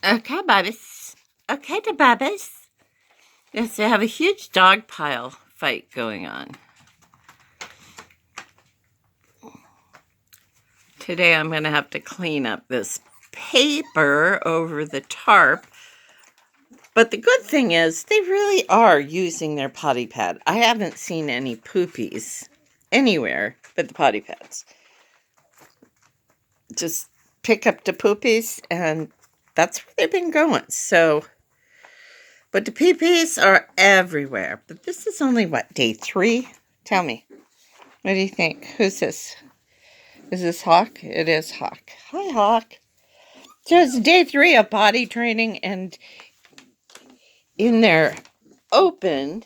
Okay, babies. Okay, the babies. Yes, they have a huge dog pile fight going on. Today I'm going to have to clean up this paper over the tarp. But the good thing is they really are using their potty pad. I haven't seen any poopies anywhere but the potty pads. Just pick up the poopies and that's where they've been going. So, but the pee-pees are everywhere. But this is only, what, day 3? Tell me. What do you think? Who's this? Is this Hawk? It is Hawk. Hi, Hawk. So it's day 3 of potty training, and in their open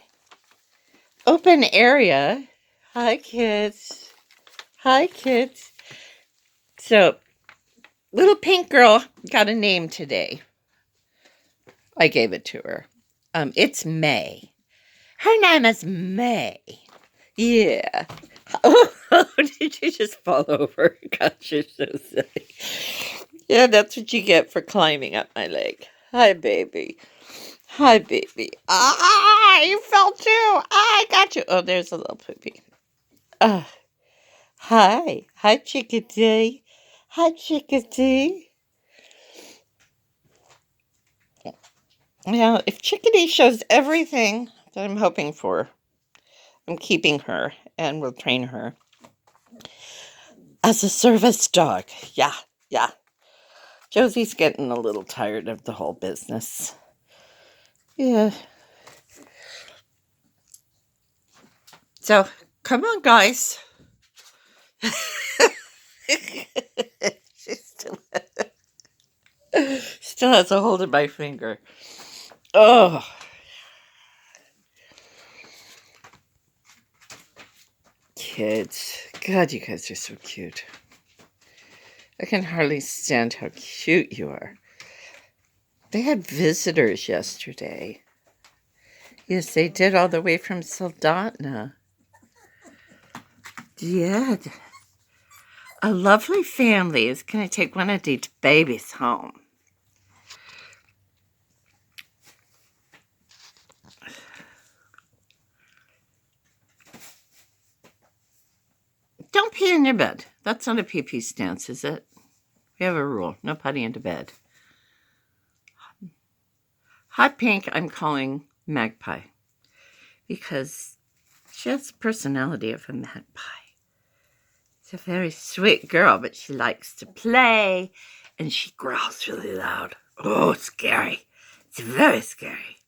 area. Hi, kids. Hi, kids. So, little pink girl got a name today. I gave it to her. It's May. Her name is May. Yeah. Oh, did you just fall over? Gosh, you're so silly. Yeah, that's what you get for climbing up my leg. Hi, baby. Hi, baby. Ah, you fell too. I got you. Oh, there's a little poopy. Hi. Hi, chickadee. Hi, chickadee. Now, if Chickadee shows everything that I'm hoping for, I'm keeping her and will train her as a service dog. Yeah, yeah. Josie's getting a little tired of the whole business. Yeah. So, come on, guys. She still has a hold of my finger. Oh. Kids. God, you guys are so cute. I can hardly stand how cute you are. They had visitors yesterday. Yes, they did, all the way from Soldotna. Yeah. A lovely family is going to take one of these babies home. Don't pee in your bed. That's not a pee-pee stance, is it? We have a rule. No putty into bed. Hot Pink I'm calling Magpie because she has the personality of a magpie. She's a very sweet girl, but she likes to play, and she growls really loud. Oh, it's scary. It's very scary.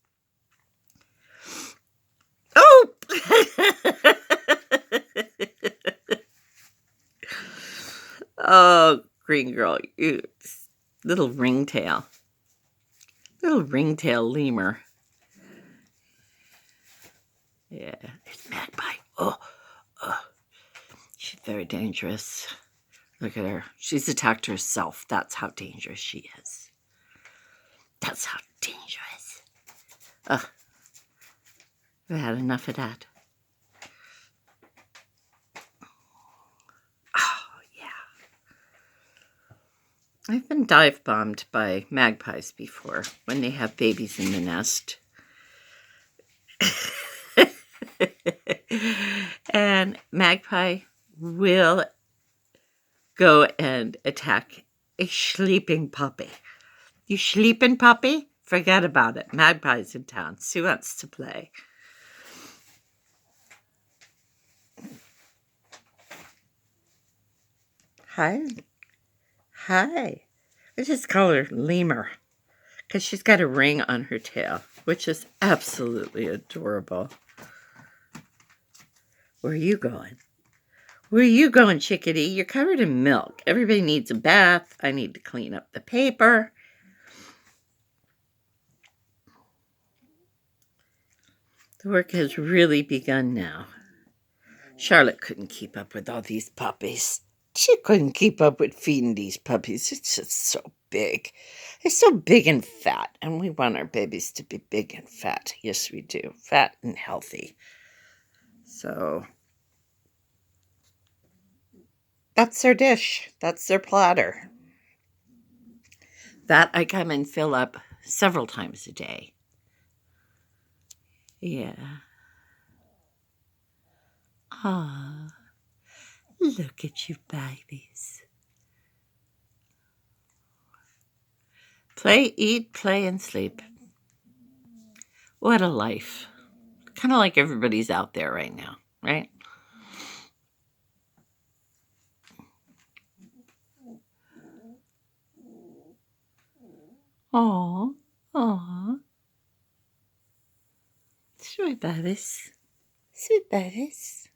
Oh! Oh, green girl, you little ringtail. Little ringtail lemur. Yeah, it's Magpie. Oh, she's very dangerous. Look at her. She's attacked herself. That's how dangerous she is. That's how dangerous. Ugh. I've had enough of that. Oh, yeah. I've been dive bombed by magpies before when they have babies in the nest. And magpie will go and attack a sleeping puppy. You sleeping puppy? Forget about it. Magpie's in town. Sue wants to play. Hi. Hi. I just call her Lemur because she's got a ring on her tail, which is absolutely adorable. Where are you going? Where are you going, chickadee? You're covered in milk. Everybody needs a bath. I need to clean up the paper. The work has really begun now. Charlotte couldn't keep up with all these puppies. She couldn't keep up with feeding these puppies. It's just so big. They're so big and fat, and we want our babies to be big and fat. Yes, we do. Fat and healthy. So that's their dish. That's their platter. That I come and fill up several times a day. Yeah. Ah, look at you babies. Play, eat, play, and sleep. What a life. Kind of like everybody's out there right now, right? Aw, aw. Sweet babies. Sweet babies.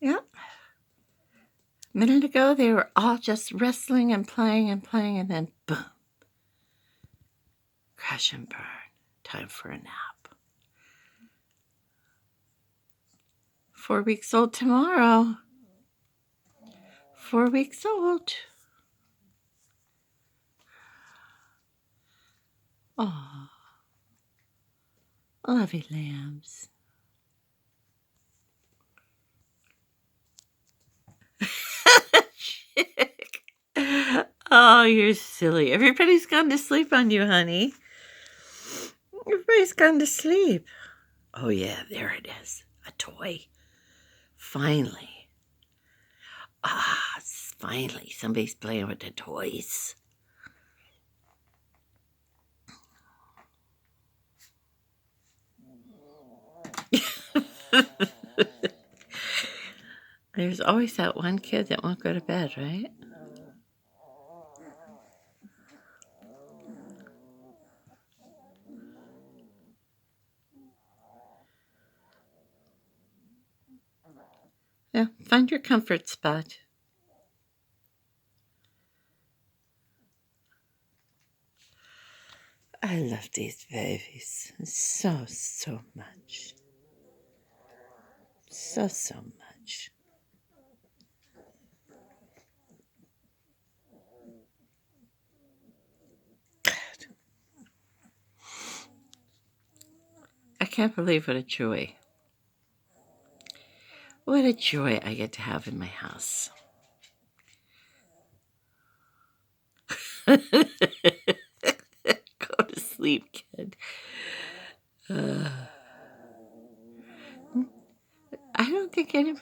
Yep. A minute ago, they were all just wrestling and playing, and then boom. Crash and burn. Time for a nap. 4 weeks old tomorrow. 4 weeks old. Aw. Lovely lambs. Chick. Oh, you're silly. Everybody's gone to sleep on you, honey. Everybody's gone to sleep. Oh, yeah, there it is. A toy. Finally. Ah, finally. Somebody's playing with the toys. There's always that one kid that won't go to bed, right? Yeah, find your comfort spot. I love these babies so much. So much. I can't believe what a joy. What a joy I get to have in my house. Go to sleep, kid. I don't think any.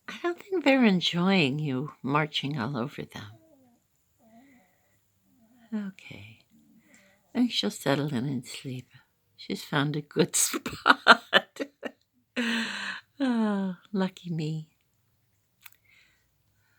I don't think they're enjoying you marching all over them. Okay. I think she'll settle in and sleep. She's found a good spot.